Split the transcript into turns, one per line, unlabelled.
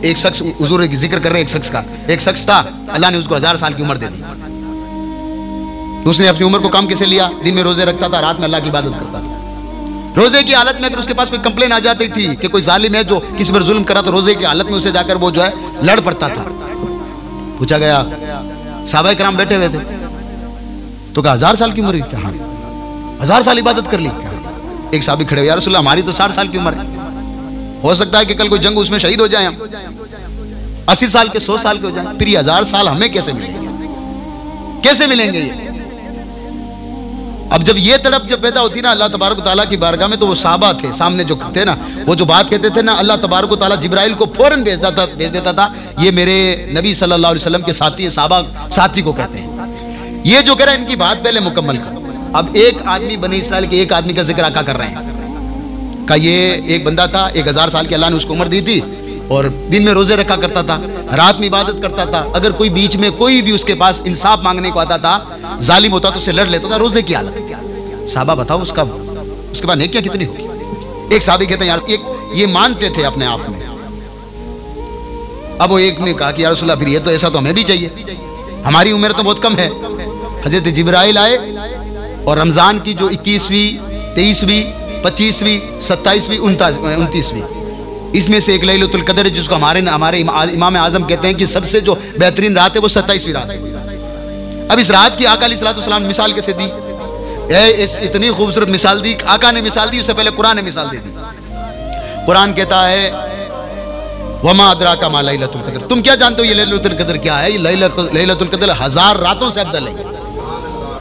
एक शख्स, हुजूर की जिक्र कर रहे हैं एक शख्स का, एक शख्स था अल्लाह ने उसको 1000 साल की उम्र दे दी। उसने अपनी उम्र को काम कैसे लिया? दिन में रोजे रखता था, रात में अल्लाह की इबादत करता था। रोजे की हालत में अगर उसके पास कोई कंप्लेन आ जाती थी कि कोई जालिम है जो किसी पर जुल्म करा, तो रोजे की हालत में उसे जाकर वो जो है लड़ पड़ता था। पूछा गया, सहाबाए किराम बैठे हुए थे, तो कहा 1000 साल की उम्र क्या? हाँ। 1000 साल इबादत कर ली क्या? एक साहबी खड़े हुए, या रसूलल्लाह हमारी तो 60 साल की उम्र है, हो सकता है कि कल कोई जंग उसमें शहीद हो जाए हम, 80 साल के 100 साल के हो जाए, फिर ये 1000 साल हमें कैसे मिलेंगे? कैसे मिलेंगे ये? अब जब ये तड़प जब पैदा होती ना अल्लाह तबारक तआला की बारगाह में, तो वो साहबा थे सामने जो थे ना, वो जो बात कहते थे ना, अल्लाह तबारक तआला जिब्राइल को फौरन भेज देता था, ये मेरे नबी सल्लल्लाहु अलैहि वसल्लम के साथी साहबा साथी को कहते हैं। ये जो कह रहा है इनकी बात पहले मुकम्मल करो। अब एक आदमी बनी इसराइल के एक आदमी का जिक्र आका कर रहे हैं का, ये एक बंदा था, 1000 साल की अल्लाह ने उसको उम्र दी थी, और दिन में रोजे रखा करता था, रात में इबादत करता था। अगर कोई बीच में कोई भी उसके पास इंसाफ मांगने को आता था, जालिम होता तो उसे लड़ लेता था, रोजे की हालत। साहबा बताओ उसके बाद नेकियां कितनी होगी? एक साहबी कहते हैं यार ये मानते थे अपने आप में। अब वो एक ने कहा कि यार रसूलल्लाह फिर ये तो ऐसा तो हमें भी चाहिए, हमारी उम्र तो बहुत कम है। हजरत जिब्राइल आए और रमजान की जो 21वीं 23वीं 25वीं 27वीं 29वीं इसमें से एक लैलतुल कदर है, जिसको हमारे इमाम आजम कहते हैं कि सबसे जो बेहतरीन रात है वो 27वीं रात है। अब इस रात की आका अलैहिस्सलाम ने मिसाल कैसे दी? इतनी खूबसूरत मिसाल दी, आका ने मिसाल दी, उससे पहले कुरान ने मिसाल दे दी। कुरान कहता है वमा अदराका मा लैलतुल कदर, तुम क्या जानते हो ये लैलतुल कदर क्या है? ये लैलतुल कदर 1000 रातों से अफजल है।